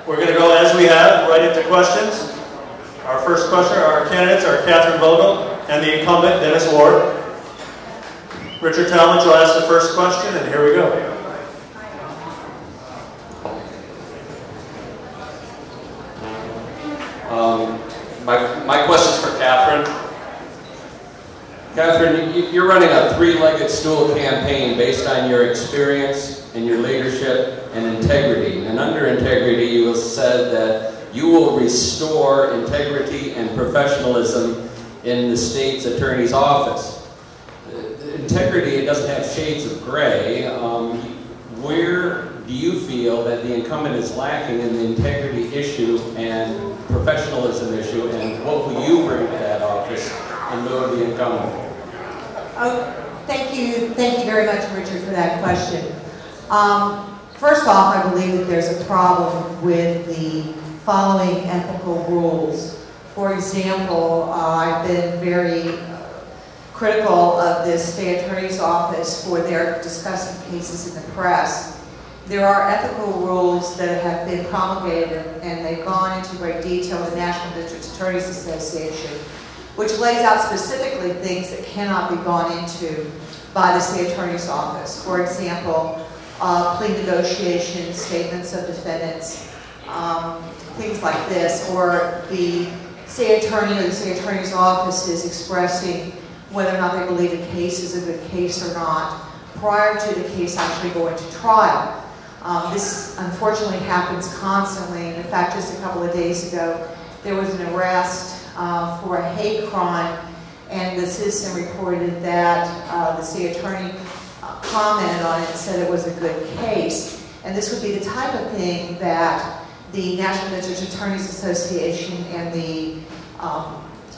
We're going to go as we have, right into questions. Our first question, our candidates are Catherine Vogel and the incumbent, Dennis Ward. Richard Talmadge will ask the first question, and here we go. My question's for Catherine. Catherine, you're running a three-legged stool campaign based on your experience and your leadership and integrity. And under integrity, you have said that you will restore integrity and professionalism in the state's attorney's office. Integrity, it doesn't have shades of gray. Where do you feel that the incumbent is lacking in the integrity issue and professionalism issue, and what will you bring to that office in lieu of the incumbent? Oh, thank you very much, Richard, for that question. First off, I believe that there's a problem with the following ethical rules. For example, I've been very critical of this state attorney's office for their discussing cases in the press. There are ethical rules that have been promulgated, and they've gone into great detail in the National District Attorneys Association, which lays out specifically things that cannot be gone into by the state attorney's office. For example, plea negotiations, statements of defendants, things like this, or the state attorney or the state attorney's office is expressing whether or not they believe the case is a good case or not prior to the case actually going to trial. This unfortunately happens constantly, and in fact just a couple of days ago there was an arrest for a hate crime, and the citizen reported that the state attorney commented on it and said it was a good case. And this would be the type of thing that the National District Attorneys Association and the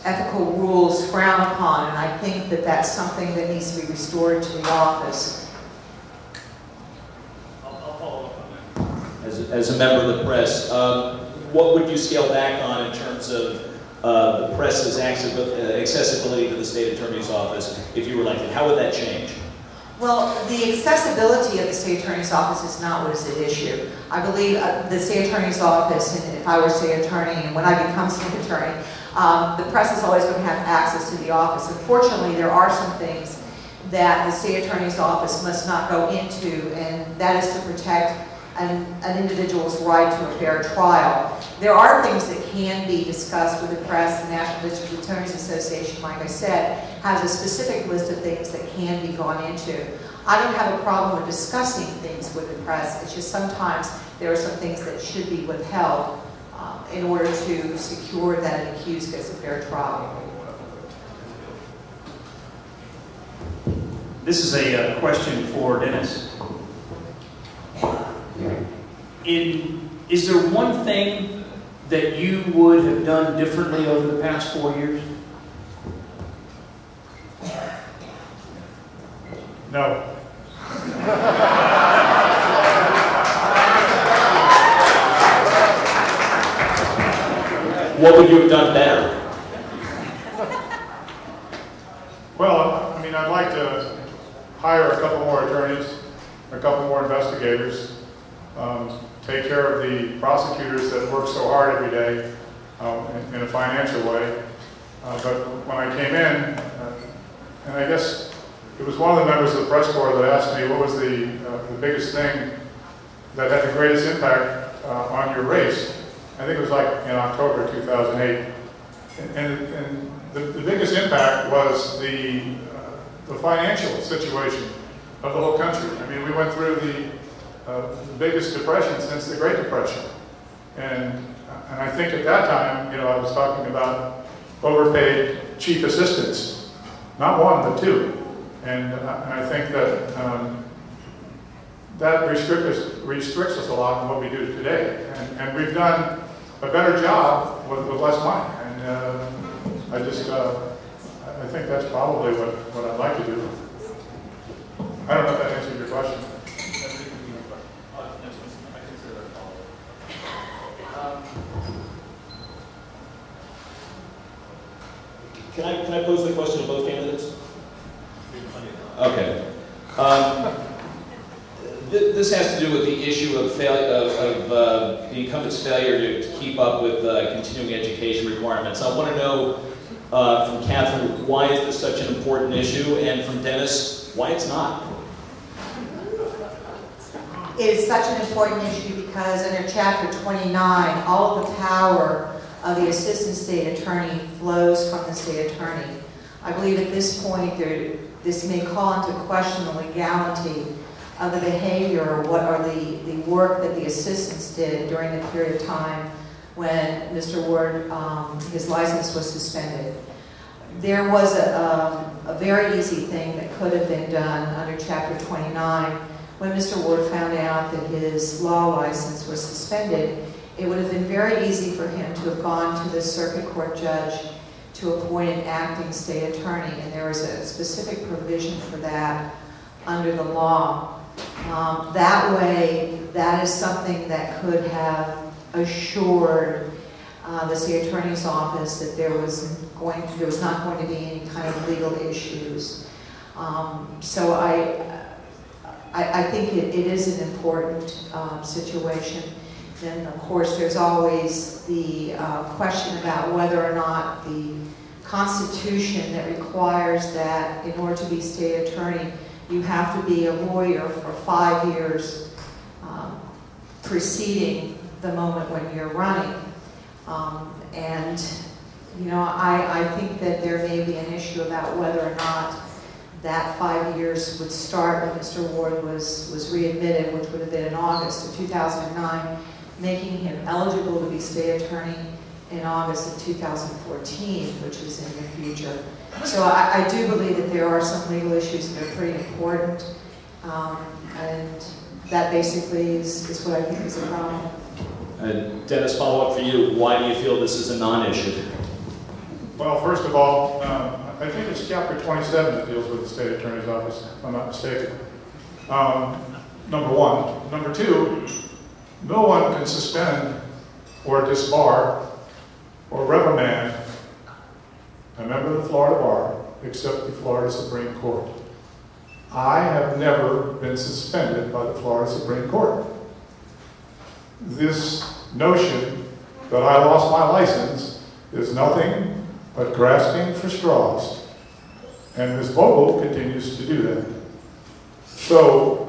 ethical rules frown upon, and I think that that's something that needs to be restored to the office. I'll follow up on that. As a member of the press, what would you scale back on in terms of the press's accessibility to the state attorney's office if you were elected? How would that change? Well, the accessibility of the state attorney's office is not what is at issue. I believe the state attorney's office, and if I were state attorney and when I become state attorney, the press is always going to have access to the office. Unfortunately, there are some things that the state attorney's office must not go into, and that is to protect an individual's right to a fair trial. There are things that can be discussed with the press. The National District Attorneys Association, like I said, has a specific list of things that can be gone into. I don't have a problem with discussing things with the press. It's just sometimes there are some things that should be withheld in order to secure that an accused gets a fair trial. This is a question for Dennis. Is there one thing that you would have done differently over the past 4 years? No. What would you have done better? Well, I mean, I'd like to hire a couple more attorneys, a couple more investigators, take care of the prosecutors that work so hard every day in a financial way. But when I came in, and I guess it was one of the members of the press corps that asked me what was the biggest thing that had the greatest impact on your race. I think it was like in October 2008. And the biggest impact was the financial situation of the whole country. I mean, we went through the biggest depression since the Great Depression. And I think at that time, you know, I was talking about overpaid chief assistants, not one, but two. And I think that that restricts us a lot in what we do today. And we've done a better job with less money. And I think that's probably what I'd like to do. I don't know if that answered your question. Can I pose the question to both candidates? Okay. This has to do with the issue of the incumbent's failure to keep up with continuing education requirements. I want to know from Catherine, why is this such an important issue, and from Dennis, why it's not? It is such an important issue because under Chapter 29, all of the power of the Assistant State Attorney flows from the State Attorney. I believe at this point, this may call into question the legality of the behavior, or the work that the assistants did during the period of time when Mr. Ward, his license was suspended. There was a very easy thing that could have been done under Chapter 29. When Mr. Ward found out that his law license was suspended, it would have been very easy for him to have gone to the circuit court judge to appoint an acting state attorney, and there is a specific provision for that under the law. That way, that is something that could have assured the state attorney's office that there was not going to be any kind of legal issues. So I think it is an important situation. Then, of course, there's always the question about whether or not the Constitution that requires that in order to be state attorney, you have to be a lawyer for 5 years preceding the moment when you're running. And, you know, I think that there may be an issue about whether or not that 5 years would start when Mr. Ward was readmitted, which would have been in August of 2009, making him eligible to be state attorney in August of 2014, which is in the future. So I do believe that there are some legal issues that are pretty important, and that basically is what I think is a problem. And Dennis, follow up for you. Why do you feel this is a non-issue? Well, first of all, I think it's Chapter 27 that deals with the state attorney's office, if I'm not mistaken. Number one. Number two, no one can suspend or disbar or reprimand a member of the Florida Bar except the Florida Supreme Court. I have never been suspended by the Florida Supreme Court. This notion that I lost my license is nothing but grasping for straws. And Ms. Vogel continues to do that. So,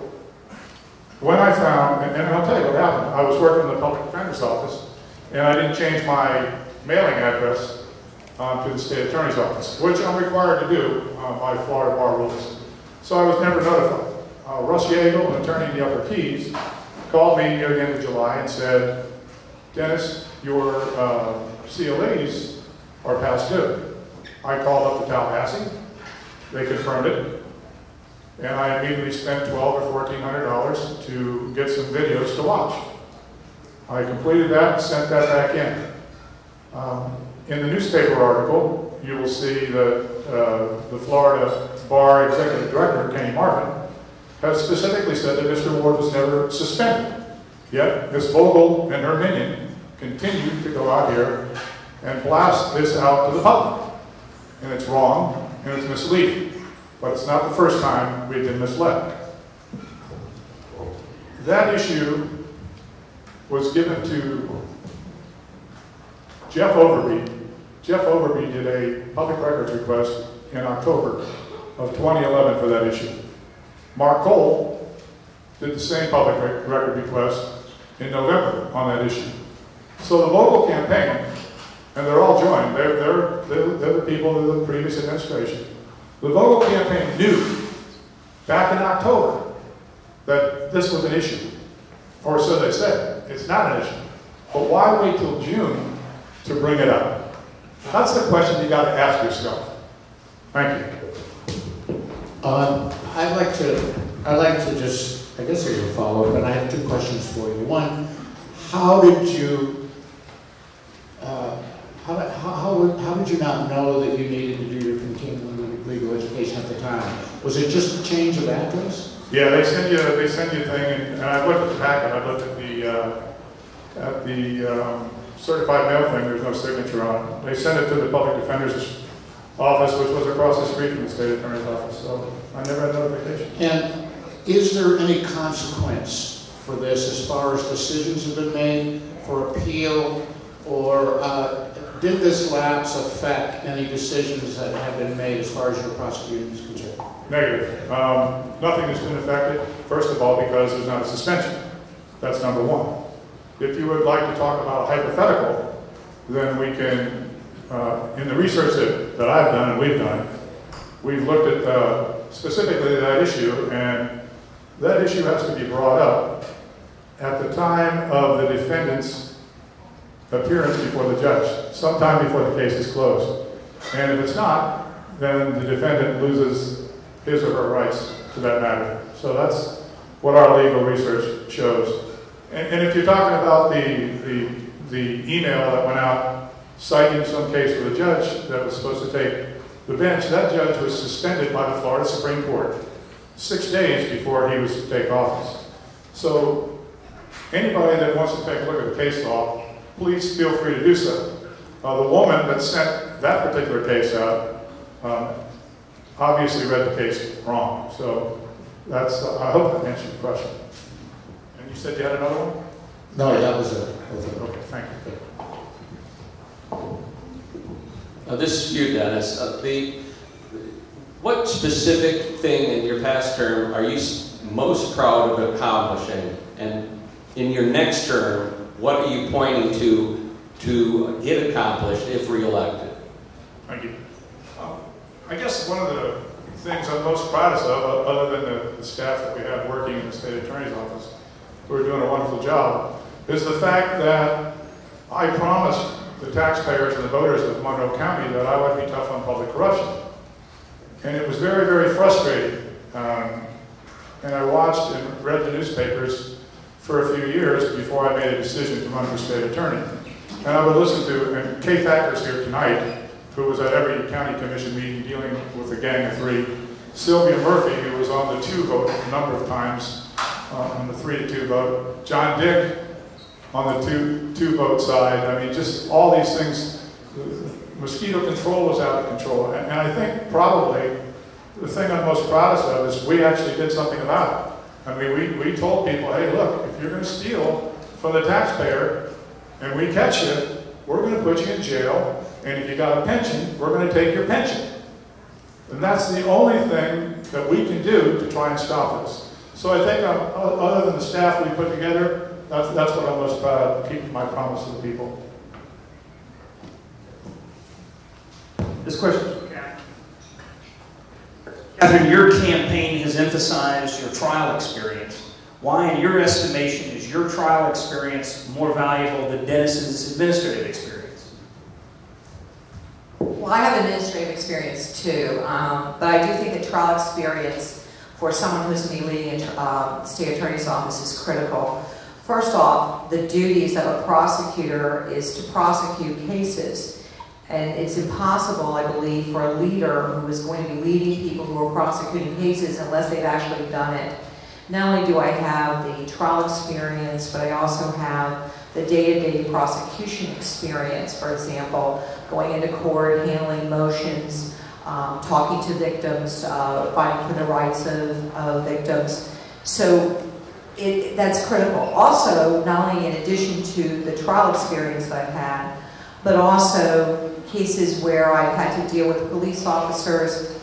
when I found, and I'll tell you what happened, I was working in the public defender's office, and I didn't change my mailing address to the state attorney's office, which I'm required to do by Florida bar rules. So I was never notified. Russ Yeagle, an attorney in the Upper Keys, called me near the end of July and said, Dennis, your CLAs are past due. I called up to Tallahassee. They confirmed it. And I immediately spent $1,200 or $1,400 to get some videos to watch. I completed that and sent that back in. In the newspaper article, you will see that the Florida Bar Executive Director, Kenny Marvin, has specifically said that Mr. Ward was never suspended. Yet, Ms. Vogel and her minion continue to go out here and blast this out to the public. And it's wrong, and it's misleading. But it's not the first time we've been misled. That issue was given to Jeff Overby. Jeff Overby did a public records request in October of 2011 for that issue. Mark Cole did the same public record request in November on that issue. So the Vogel campaign, and they're all joined, they're the people of the previous administration. The Vogel campaign knew back in October that this was an issue, or so they said. It's not an issue. But why wait till June to bring it up? That's the question you got to ask yourself. Thank you. I'd like to just, I guess there's a follow-up, but I have two questions for you. One, how did you not know that you needed to do your continuing legal education at the time? Was it just a change of address? Yeah, they send you a thing, and I looked at the packet. I looked at the certified mail thing. There's no signature on it. They sent it to the public defender's office, which was across the street from the state attorney's office. So I never had notification. And is there any consequence for this as far as decisions have been made for appeal, or did this lapse affect any decisions that have been made as far as your prosecuting is concerned? Negative. Nothing has been affected, first of all, because there's not a suspension. That's number one. If you would like to talk about a hypothetical, then we can, in the research that I've done and we've done, we've looked at specifically that issue, and that issue has to be brought up at the time of the defendant's appearance before the judge, sometime before the case is closed. And if it's not, then the defendant loses his or her rights to that matter. So that's what our legal research shows. And if you're talking about the email that went out citing some case with a judge that was supposed to take the bench, that judge was suspended by the Florida Supreme Court 6 days before he was to take office. So anybody that wants to take a look at the case law, please feel free to do so. The woman that sent that particular case out obviously read the case wrong. So that's, I hope that answered the question. And you said you had another one? No, that was it. Okay, thank you. This is you, Dennis. What specific thing in your past term are you most proud of accomplishing? And in your next term, what are you pointing to get accomplished if reelected? Thank you. I guess one of the things I'm most proudest of, other than the staff that we have working in the state attorney's office, who are doing a wonderful job, is the fact that I promised the taxpayers and the voters of Monroe County that I would be tough on public corruption. And it was very, very frustrating. And I watched and read the newspapers for a few years before I made a decision to run for state attorney. And I would listen to, and Kay Thacker's here tonight, who was at every county commission meeting dealing with a gang of three. Sylvia Murphy, who was on the 2 vote a number of times, on the 3-2 vote. John Dick on the 2 vote side. I mean, just all these things. Mosquito control was out of control. And I think probably the thing I'm most proudest of is we actually did something about it. I mean, we told people, hey, look, if you're going to steal from the taxpayer and we catch you, we're going to put you in jail. And if you got a pension, we're going to take your pension. And that's the only thing that we can do to try and stop this. So I think other than the staff we put together, that's what I'm most proud of, keeping my promise to the people. This question is for Catherine. Catherine, your campaign has emphasized your trial experience. Why, in your estimation, is your trial experience more valuable than Dennis's administrative experience? Well, I have administrative experience too, but I do think that trial experience for someone who's going to be leading a state attorney's office is critical. First off, the duties of a prosecutor is to prosecute cases. And it's impossible, I believe, for a leader who is going to be leading people who are prosecuting cases unless they've actually done it. Not only do I have the trial experience, but I also have the day-to-day prosecution experience. For example, going into court, handling motions, talking to victims, fighting for the rights of victims. So that's critical. Also, not only in addition to the trial experience that I've had, but also cases where I've had to deal with police officers.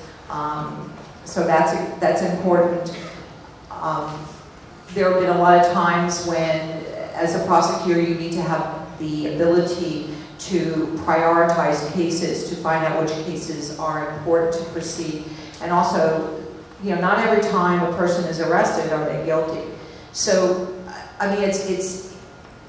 So that's important. There have been a lot of times when, as a prosecutor, you need to have the ability to prioritize cases, to find out which cases are important to proceed. And also, you know, not every time a person is arrested are they guilty. So, I mean, it's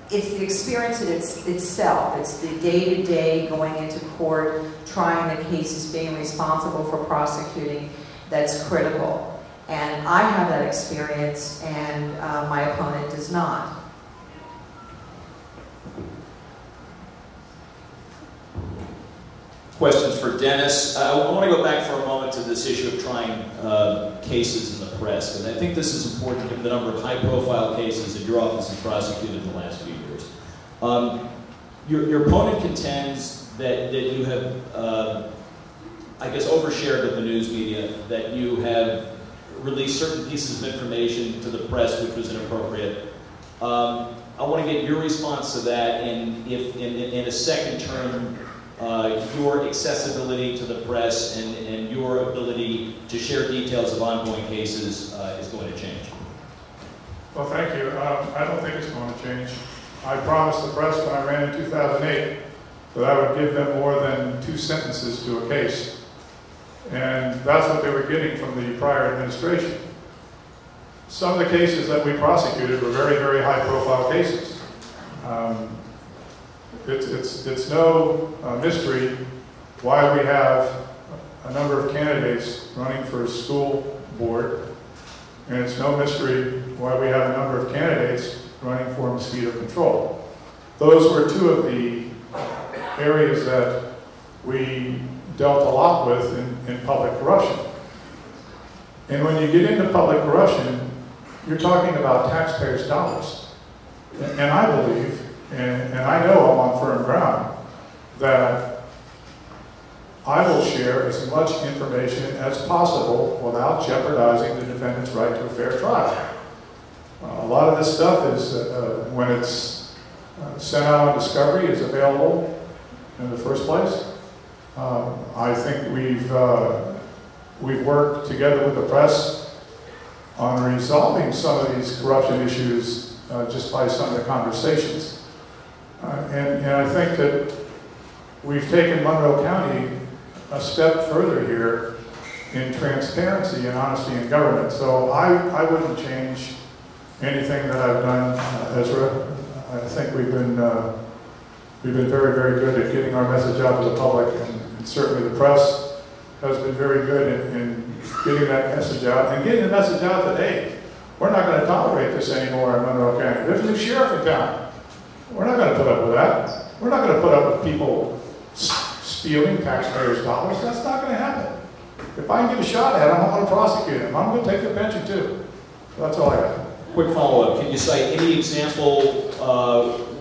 the experience in itself. It's the day-to-day going into court, trying the cases, being responsible for prosecuting that's critical. And I have that experience, and my opponent does not. Questions for Dennis. I want to go back for a moment to this issue of trying cases in the press, because I think this is important given the number of high-profile cases that your office has prosecuted in the last few years. Your opponent contends that you have, I guess, overshared with the news media, that you have released certain pieces of information to the press which was inappropriate. I want to get your response to that, and if in a second term, your accessibility to the press and your ability to share details of ongoing cases is going to change. Well, thank you. I don't think it's going to change. I promised the press when I ran in 2008 that I would give them more than 2 sentences to a case. And that's what they were getting from the prior administration. Some of the cases that we prosecuted were very, very high-profile cases. It's no mystery why we have a number of candidates running for school board, and it's no mystery why we have a number of candidates running for mosquito control. Those were 2 of the areas that we dealt a lot with in public corruption. And when you get into public corruption, you're talking about taxpayers' dollars. And I believe, and I know I'm on firm ground, that I will share as much information as possible without jeopardizing the defendant's right to a fair trial. A lot of this stuff is, when it's sent out on discovery, is available in the first place. I think we've worked together with the press on resolving some of these corruption issues just by some of the conversations. And I think that we've taken Monroe County a step further here in transparency and honesty in government. So I wouldn't change anything that I've done, Ezra. I think we've been very, very good at getting our message out to the public, and certainly the press has been very good in getting that message out, and getting the message out that, hey, we're not going to tolerate this anymore in Monroe County. There's a new sheriff in town. We're not going to put up with that. We're not going to put up with people stealing taxpayers' dollars. That's not going to happen. If I can get a shot at them, I'm going to prosecute them. I'm going to take their pension too. That's all I got. Quick follow-up. Can you cite any example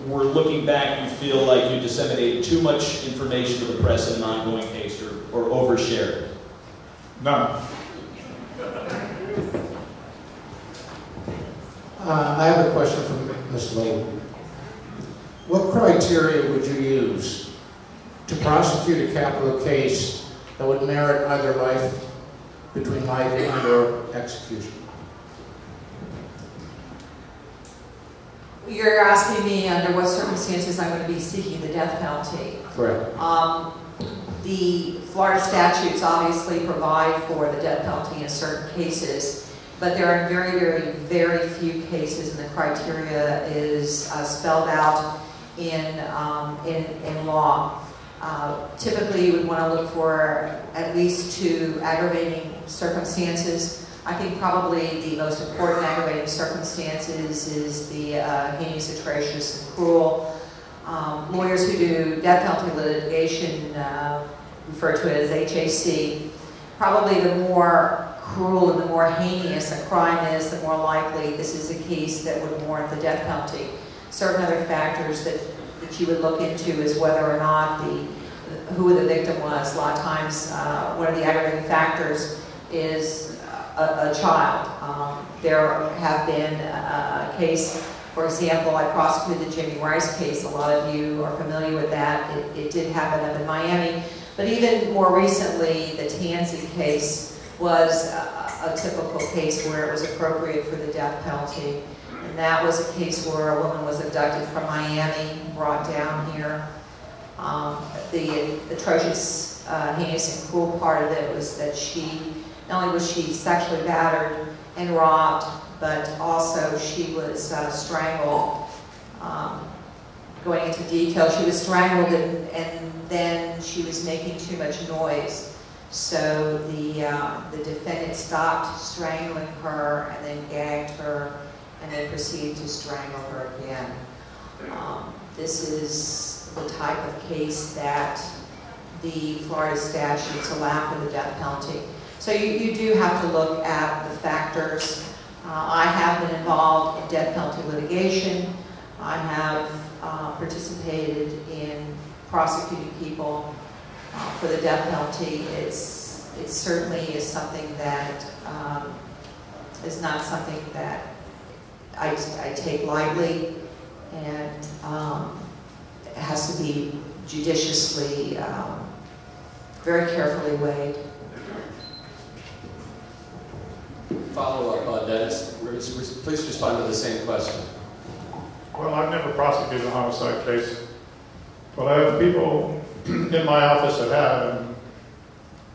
where looking back you feel like you disseminated too much information to the press in an ongoing case or overshared? None. I have a question from Ms. Lowe. What criteria would you use to prosecute a capital case that would merit either life, between life and or execution? You're asking me under what circumstances I'm going to be seeking the death penalty. Correct. The Florida statutes obviously provide for the death penalty in certain cases, but there are very, very, very few cases, and the criteria is spelled out in law. Typically, you would want to look for at least 2 aggravating circumstances. I think probably the most important aggravating circumstances is the heinous, atrocious, and cruel. Lawyers who do death penalty litigation refer to it as HAC. Probably the more cruel and the more heinous a crime is, the more likely this is a case that would warrant the death penalty. Certain other factors that you would look into is whether or not who the victim was. A lot of times, one of the aggravating factors is a child. There have been a case, for example, I prosecuted the Jimmy Rice case. A lot of you are familiar with that. It did happen up in Miami. But even more recently, the Tansey case was a typical case where it was appropriate for the death penalty. And that was a case where a woman was abducted from Miami, brought down here. The atrocious, heinous, and cruel part of it was that not only was she sexually battered and robbed, but also she was strangled. Going into detail, she was strangled and then she was making too much noise. So the defendant stopped strangling her and then gagged her and then proceeded to strangle her again. This is the type of case that the Florida statutes allow for the death penalty. So you do have to look at the factors. I have been involved in death penalty litigation. I have participated in prosecuting people for the death penalty. It certainly is something that is not something that I take lightly, and it has to be judiciously, very carefully weighed. Follow-up, Dennis. Please respond to the same question. Well, I've never prosecuted a homicide case, but I have people in my office that have, and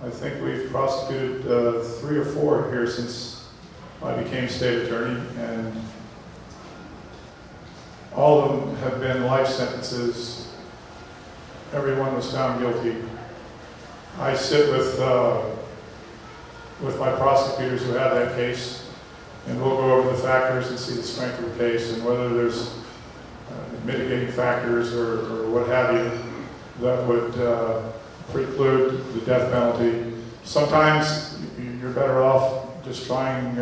I think we've prosecuted 3 or 4 here since I became state attorney, and all of them have been life sentences. Everyone was found guilty. I sit with my prosecutors who have that case, and we'll go over the factors and see the strength of the case and whether there's mitigating factors or what have you that would preclude the death penalty. Sometimes you're better off just trying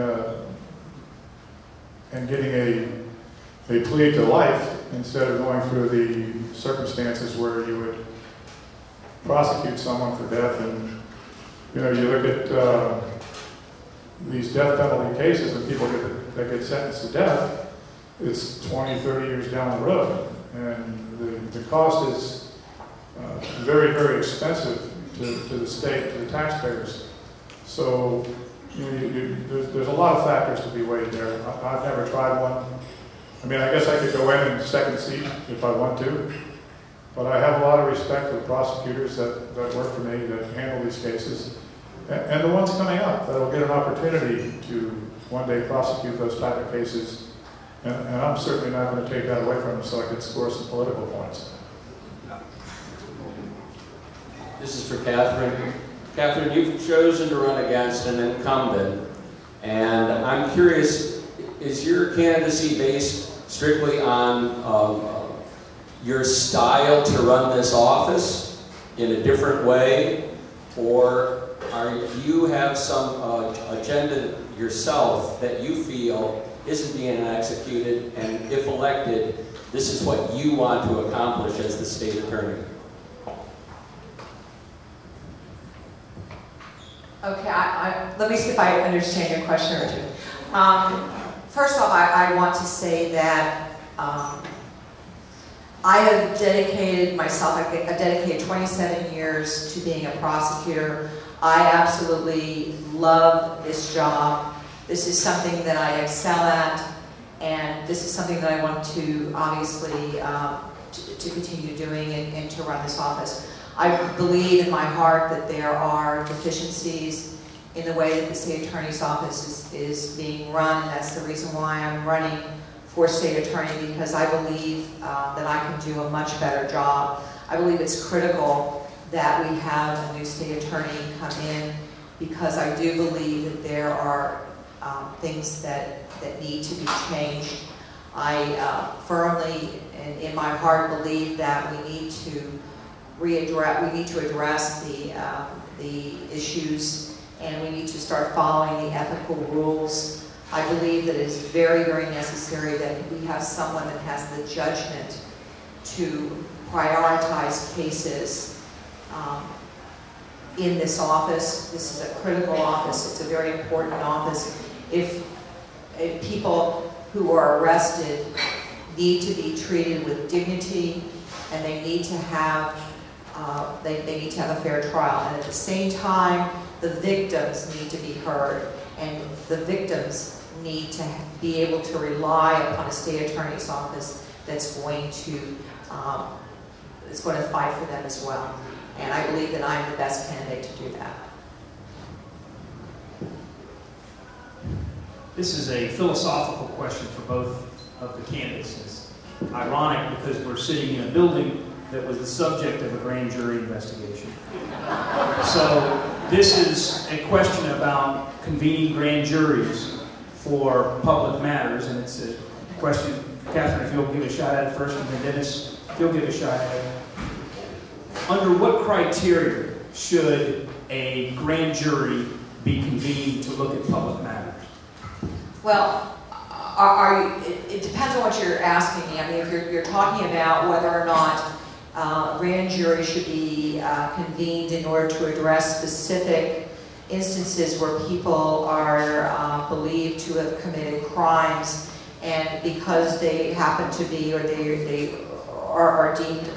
and getting a plea to life instead of going through the circumstances where you would prosecute someone for death. And you know, you look at these death penalty cases and people that get sentenced to death, it's 20, 30 years down the road. And the cost is very, very expensive to the state, to the taxpayers. So you know, there's a lot of factors to be weighed there. I've never tried one. I mean, I guess I could go in and second seat if I want to, but I have a lot of respect for the prosecutors that work for me, that handle these cases, and the ones coming up that will get an opportunity to one day prosecute those type of cases. And I'm certainly not going to take that away from them so I can score some political points. This is for Catherine. Catherine, you've chosen to run against an incumbent, and I'm curious, is your candidacy based strictly on your style to run this office in a different way, or do you have some agenda yourself that you feel isn't being executed, and if elected, this is what you want to accomplish as the state attorney? Okay, let me see if I understand your question, Richard. First off, I want to say that I have dedicated myself, I've dedicated 27 years to being a prosecutor. I absolutely love this job. This is something that I excel at, and this is something that I want to obviously to continue doing and to run this office. I believe in my heart that there are deficiencies in the way that the state attorney's office is being run. That's the reason why I'm running for state attorney, because I believe that I can do a much better job. I believe it's critical that we have a new state attorney come in, because I do believe that there are things that need to be changed. I firmly and in my heart believe that we need to address the issues, and we need to start following the ethical rules. I believe that it is very, very necessary that we have someone that has the judgment to prioritize cases in this office. This is a critical office. It's a very important office. If people who are arrested need to be treated with dignity, and they need to have they need to have a fair trial, and at the same time, the victims need to be heard, and the victims need to be able to rely upon a state attorney's office that's going to fight for them as well. And I believe that I'm the best candidate to do that. This is a philosophical question for both of the candidates. It's ironic because we're sitting in a building that was the subject of a grand jury investigation. So this is a question about convening grand juries for public matters, and it's a question, Catherine, if you'll give a shot at it first, and then Dennis, if you'll give a shot at it. Under what criteria should a grand jury be convened to look at public matters? Well, it depends on what you're asking me. I mean, if you're talking about whether or not grand jury should be convened in order to address specific instances where people are believed to have committed crimes, and because they happen to be, or they are deemed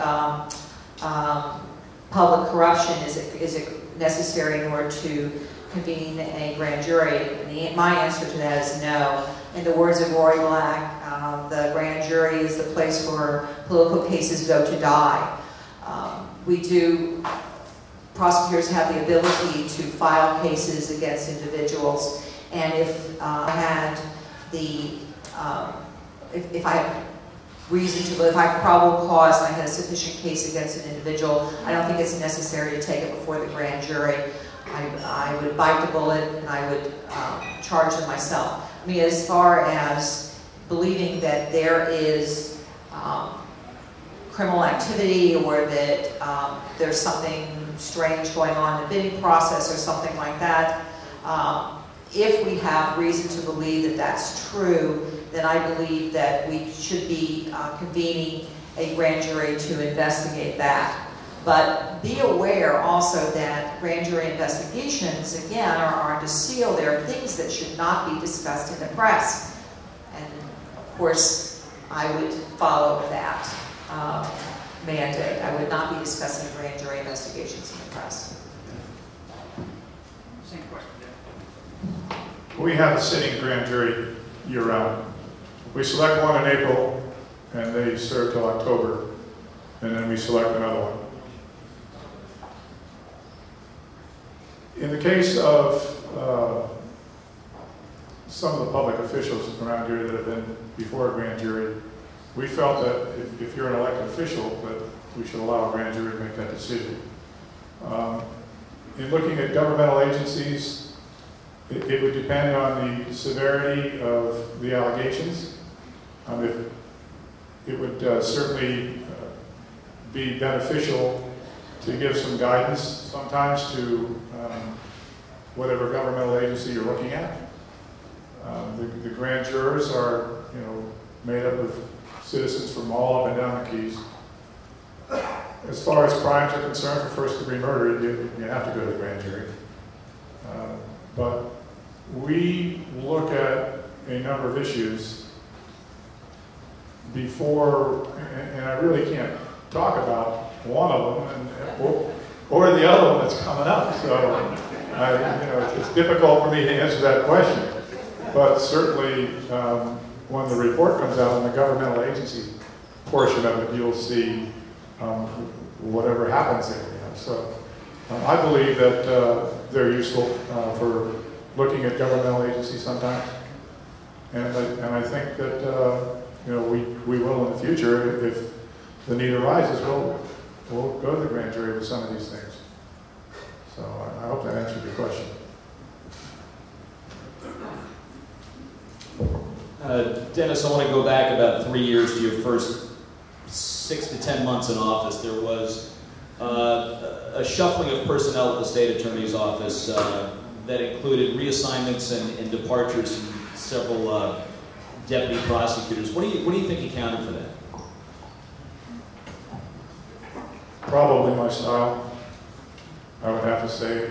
public corruption, is it necessary in order to convene a grand jury? And my answer to that is no. In the words of Roy Black, the grand jury is the place where political cases go to die. Prosecutors have the ability to file cases against individuals, and if I had if I had reason to, if I had probable cause and I had a sufficient case against an individual, I don't think it's necessary to take it before the grand jury. I would bite the bullet and I would charge them myself. I mean, as far as believing that there is criminal activity, or that there's something strange going on in the bidding process or something like that, if we have reason to believe that that's true, then I believe that we should be convening a grand jury to investigate that. But be aware also that grand jury investigations, again, are under seal. There are things that should not be discussed in the press. And of course, I would follow that mandate. I would not be discussing grand jury investigations in the press. Same question. We have a sitting grand jury year-round. We select one in April, and they serve till October, and then we select another one. In the case of some of the public officials around here that have been before a grand jury, we felt that if you're an elected official, that we should allow a grand jury to make that decision. In looking at governmental agencies, it would depend on the severity of the allegations. It would certainly be beneficial to give some guidance sometimes to whatever governmental agency you're looking at. The grand jurors are, made up of citizens from all up and down the Keys. As far as crimes are concerned, for first-degree murder, you have to go to the grand jury. But we look at a number of issues before, and I really can't talk about one of them, or the other one that's coming up. So, it's difficult for me to answer that question. But certainly, when the report comes out on the governmental agency portion of it, you'll see whatever happens there. So, I believe that they're useful for looking at governmental agencies sometimes, and I think that we will in the future, if the need arises, we'll go to the grand jury with some of these things. So I hope that answered your question. Dennis, I want to go back about 3 years to your first 6 to 10 months in office. There was a shuffling of personnel at the state attorney's office that included reassignments and departures from several deputy prosecutors. What do you think accounted for that? Probably my style, I would have to say.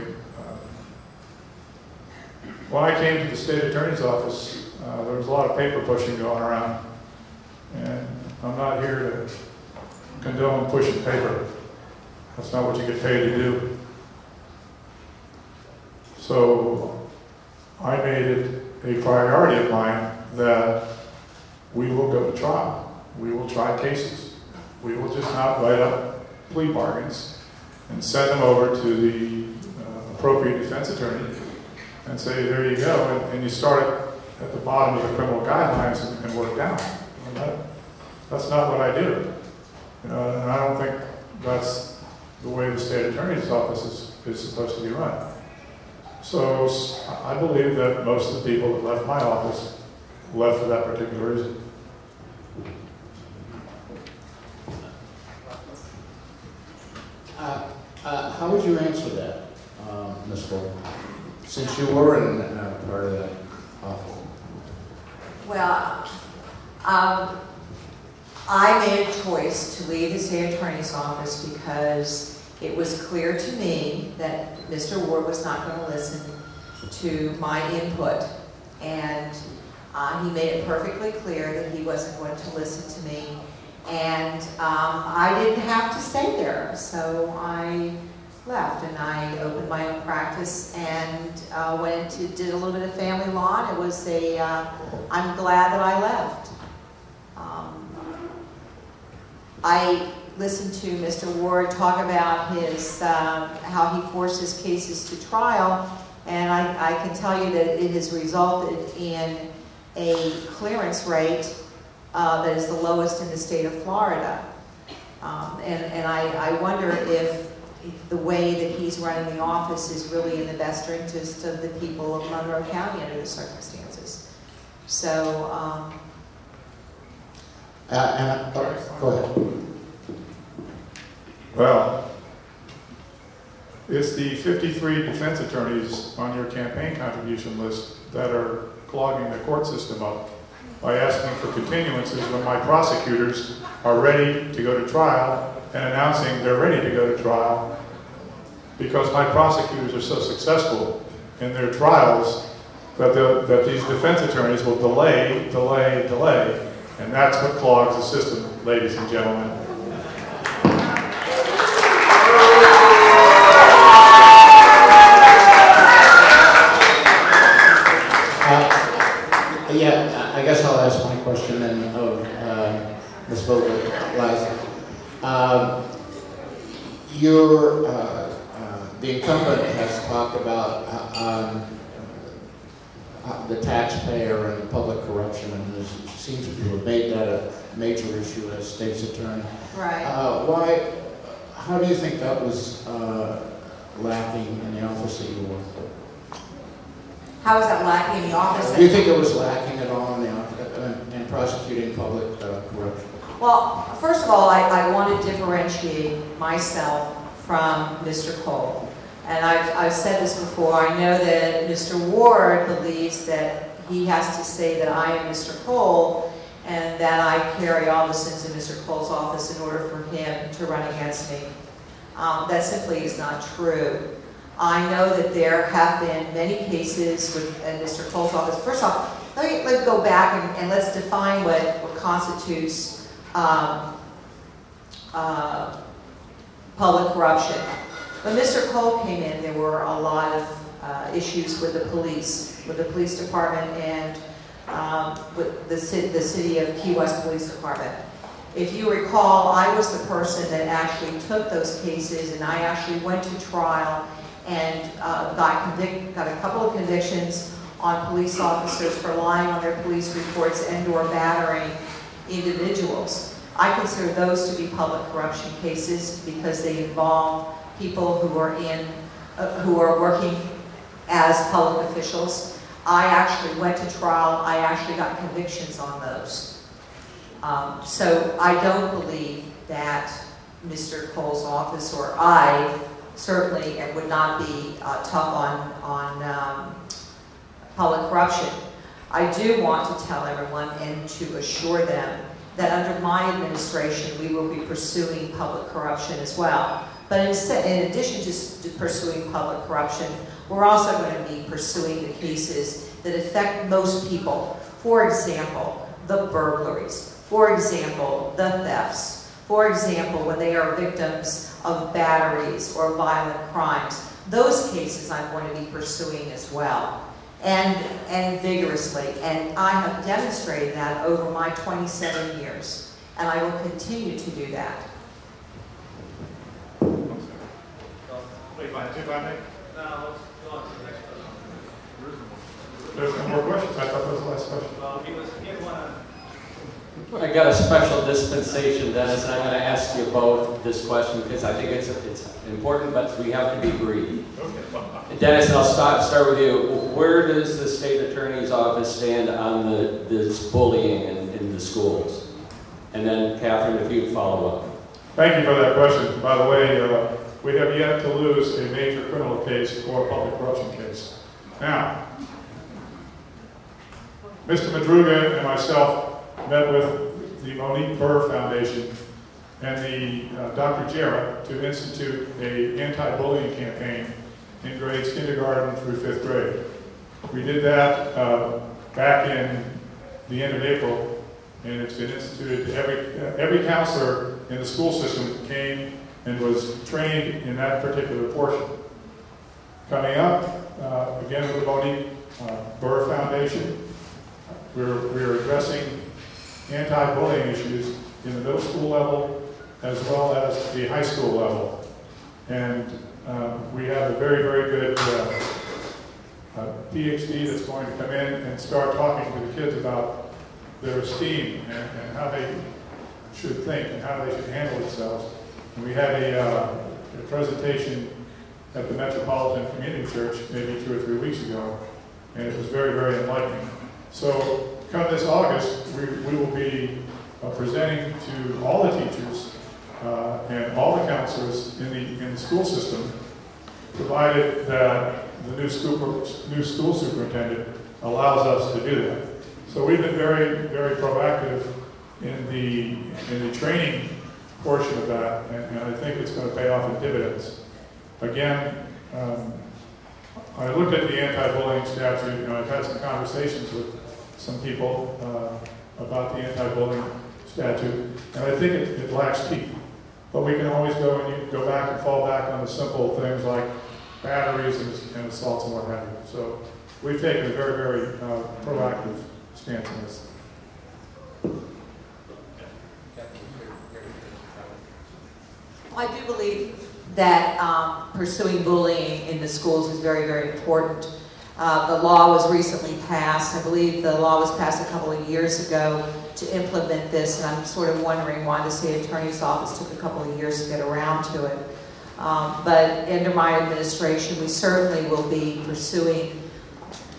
When I came to the state attorney's office, there was a lot of paper pushing going around, and I'm not here to condone pushing paper. That's not what you get paid to do. So I made it a priority of mine that we will go to trial. We will try cases. We will just not write up plea bargains and send them over to the appropriate defense attorney and say, there you go, and you start at the bottom of the criminal guidelines and work down. That's not what I do. And I don't think that's the way the state attorney's office is supposed to be run. So I believe that most of the people that left my office left for that particular reason. How would you answer that, Ms. Vogel, since you were in part of that office? Well, I made a choice to leave the state attorney's office because It was clear to me that Mr. Ward was not going to listen to my input, and he made it perfectly clear that he wasn't going to listen to me, and I didn't have to stay there, so I left, and I opened my own practice and did a little bit of family law. It was I'm glad that I left. I listened to Mr. Ward talk about his how he forced his cases to trial, and I can tell you that it has resulted in a clearance rate that is the lowest in the state of Florida. And I wonder if the way that he's running the office is really in the best interest of the people of Monroe County under the circumstances. So, go ahead. Well, it's the 53 defense attorneys on your campaign contribution list that are clogging the court system up by asking for continuances when my prosecutors are ready to go to trial and announcing they're ready to go to trial, because my prosecutors are so successful in their trials that these defense attorneys will delay, and that's what clogs the system, ladies and gentlemen. Yeah, I guess I'll ask my question then of Ms. Vogel. The incumbent has talked about the taxpayer and public corruption, and seems to have made that a major issue as state's attorney. right. How do you think that was lacking in the office that you were? How is that lacking in the office? Do you think it was lacking at all in prosecuting public corruption? Well, first of all, I want to differentiate myself from Mr. Cole. And I've said this before. I know that Mr. Ward believes that he has to say that I am Mr. Cole and that I carry all the sins of Mr. Cole's office in order for him to run against me. That simply is not true. I know that there have been many cases with Mr. Cole's office. First off, let's go back and let's define what constitutes public corruption. When Mr. Cole came in, there were a lot of issues with the police department, and with the city of Key West Police Department. If you recall, I was the person that actually took those cases, and I actually went to trial and got a couple of convictions on police officers for lying on their police reports and/or battering individuals. I consider those to be public corruption cases because they involve people who are working as public officials. I actually went to trial. I actually got convictions on those. So I don't believe that Mr. Cole's office, or I certainly, and would not be tough on public corruption. I do want to tell everyone and to assure them that under my administration we will be pursuing public corruption as well. But in addition to pursuing public corruption, we're also going to be pursuing the cases that affect most people. For example, the burglaries. For example, the thefts. For example, when they are victims of batteries or violent crimes. Those cases I'm going to be pursuing as well, and vigorously. And I have demonstrated that over my 27 years, and I will continue to do that. If I may? Now, let's go on to the next question. There's no more questions. I thought that was the last question. Well, he had one. I got a special dispensation, Dennis, and I'm going to ask you both this question because I think it's important, but we have to be brief. Okay. Dennis, I'll start with you. Where does the state attorney's office stand on this bullying in the schools? And then, Catherine, if you follow up. Thank you for that question. By the way, we have yet to lose a major criminal case or a public corruption case. Now, Mr. Madruga and myself met with the Monique Burr Foundation and Dr. Jarrett to institute an anti-bullying campaign in grades kindergarten through 5th grade. We did that back in the end of April, and it's been instituted. Every counselor in the school system came and was trained in that particular portion. Coming up, again with the Boney Burr Foundation, we're addressing anti-bullying issues in the middle school level as well as the high school level. And we have a very, very good PhD that's going to come in and start talking to the kids about their esteem and how they should think and how they should handle themselves. And we had a presentation at the Metropolitan Community Church maybe 2 or 3 weeks ago, and it was very, very enlightening. So come this August, we will be presenting to all the teachers and all the counselors in the school system, provided that the new school superintendent allows us to do that. So we've been very, very proactive in the training portion of that, and I think it's going to pay off in dividends. Again, I looked at the anti-bullying statute, and I've had some conversations with some people about the anti-bullying statute, and I think it lacks teeth. But we can always go back and fall back on the simple things like batteries and assaults and what have you. So we've taken a very, very proactive stance on this. I do believe that pursuing bullying in the schools is very, very important. The law was recently passed. I believe the law was passed a couple of years ago to implement this, and I'm sort of wondering why the state attorney's office took a couple of years to get around to it. But under my administration, we certainly will be pursuing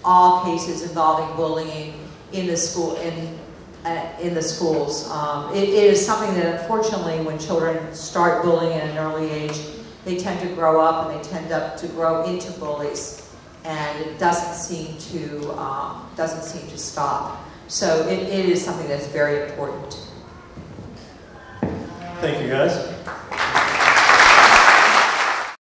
all cases involving bullying in the school in the schools. It is something that, unfortunately, when children start bullying at an early age, they tend to grow up and they tend to grow into bullies, and it doesn't seem to stop. So it is something that's very important. Thank you, guys.